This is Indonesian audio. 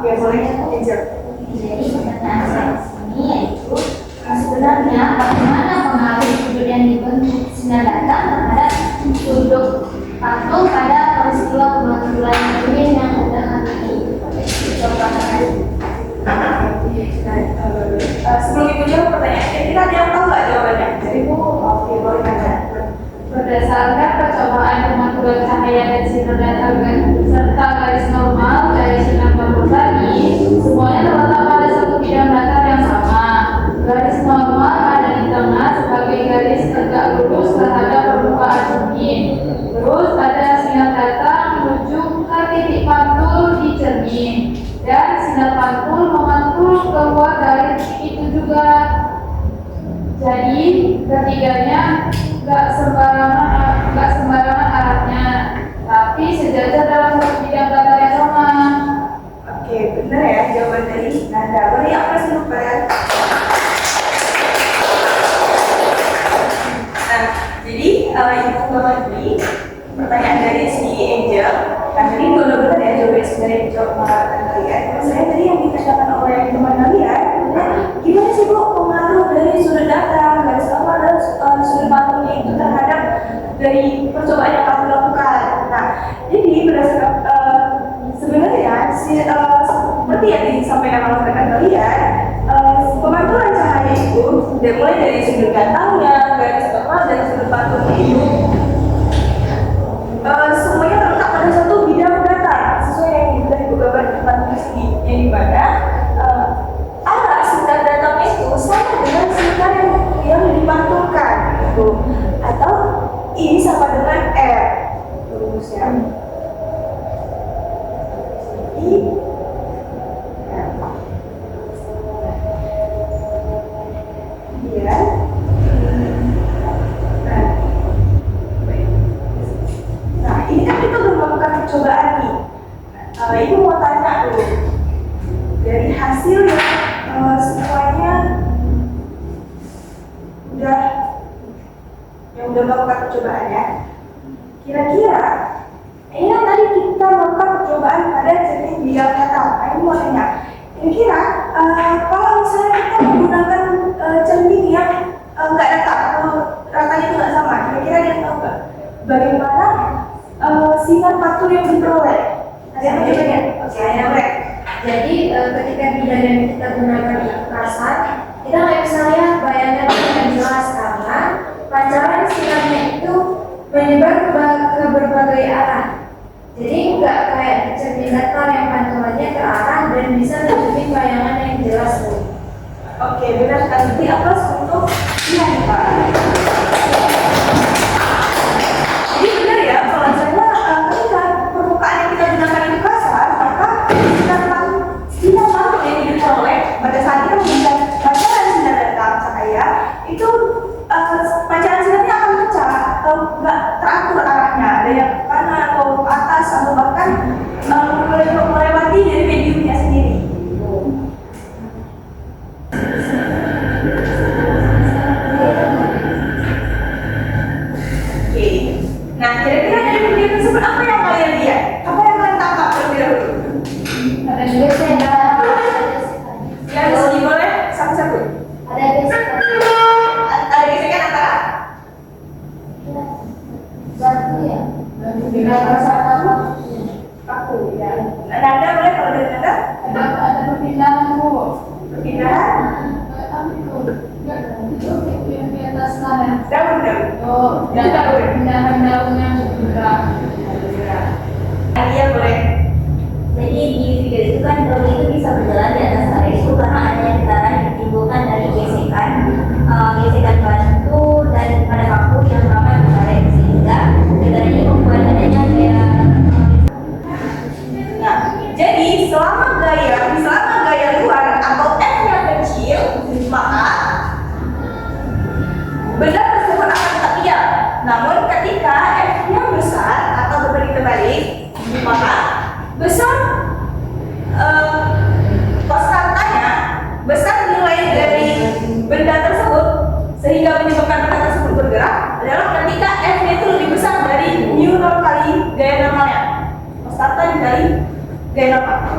Ya boleh Angel. Jadi pertanyaan saya di sini yaitu sebenarnya bagaimana pengaruh sudut yang dibentuk sinar datang terhadap sudut patung pada peristiwa kebetulan ini yang ada hari ini. Coba Sebelum itu jawab pertanyaan, kita ada yang tahu nggak jawabannya? Jadi Bu, oke boleh tanya. Berdasarkan percobaan pemantauan cahaya dan sinar datang serta garis normal dari sinar patung tadi, semuanya terletak pada satu bidang datar yang sama. Garis normal ada di tengah sebagai garis tegak lurus terhadap permukaan cermin. Terus ada sinar datang menuju ke titik pantul di cermin, dan sinar pantul memantul keluar dari titik itu juga. Jadi ketiganya nggak sembarangan arahnya, tapi sejajar dalam satu bidang datar yang sama. Oke, benar ya jawaban dari Nanda. Boleh apa sih kalian? Nah, jadi itu tadi pertanyaan dari si Angel. Nah, jadi dulu benar ya jawaban sebenarnya dijawab sama kalian. Saya tadi yang ditanyakan oleh teman kalian, gimana sih Bu pengaruh dari sudut datang, garis normal dan sudut pantulnya itu terhadap dari percobaan yang kamu lakukan. Nah, jadi berdasarkan sebenarnya seperti yang disampaikan oleh rekan kalian, pemantulan cahaya itu mulai dari sudut datangnya, garis normal dan sudut pantulnya itu semuanya terletak pada satu bidang datar sesuai yang sudah ibu gambar di depan di sini, yang dimana arah sinar datangnya itu sama dengan sinar yang dipantulkan gitu, atau I sama dengan R rumusnya. I R. Nah, ini kan kita udah melakukan percobaan nih. Ibu mau tanya dulu, dari hasil yang semuanya udah melakukan percobaan ya. Kira-kira ini kan tadi kita melakukan percobaan pada cermin bidang datar. Nah, ini mau tanya, kira-kira kalau misalnya kita menggunakan cermin yang nggak datar atau ratanya itu nggak sama, kira-kira dia tahu nggak bagaimana sinar pantul yang diperoleh? Ada yang mencoba ya? Oke, yang boleh. Jadi ketika bidang yang kita gunakan di kasar, kita nggak bisa lihat bayangan yang jelas karena pancaran sinarnya itu menyebar ke berbagai arah. Jadi nggak kayak cermin datar yang pantulannya ke arah dan bisa menunjukkan bayangan yang jelas. Oke, benar sekali. Jadi apa untuk iya nih Pak? Jadi benar ya, kalau misalnya ketika permukaan yang kita gunakan itu kasar, maka sinar pantul yang diperoleh pada saat kita menggunakan pancaran sinar datang cahaya itu pancaran sinarnya akan pecah atau nggak teratur arahnya, ada yang ke kanan atau ke atas atau bahkan melewati dari mediumnya sendiri. Oke, nah kira-kira dari video tersebut apa yang kalian lihat? Apa yang kalian tangkap terlebih dahulu? Ada gesekan. Ya, di sini boleh satu-satu. Ada gesekan. Ada gesekan antara Batu ya. Dengan rasa aku ya. Nanda boleh kalau dari Nanda? ada perpindahan Bu. Perpindahan Itu yang di atas lah. daun-daun. Oh, dan ada perpindahan daunnya juga. Iya boleh. Jadi di video itu kan daun itu bisa berjalan di atas area itu karena adanya getaran yang ditimbulkan dari gesekan batu dan pada paku yang ramai bertarik sehingga getaran ini membuat adanya gaya. Nah, jadi selama gaya luar atau F-nya kecil, maka benda tersebut akan tetap diam. Namun ketika F-nya besar atau berbalik-terbalik, maka besar konstantanya, besar nilai dari benda tersebut sehingga menyebabkan benda tersebut bergerak adalah ketika F-nya itu lebih besar dari mu 0 kali gaya normalnya. Konstanta dikali gaya normal.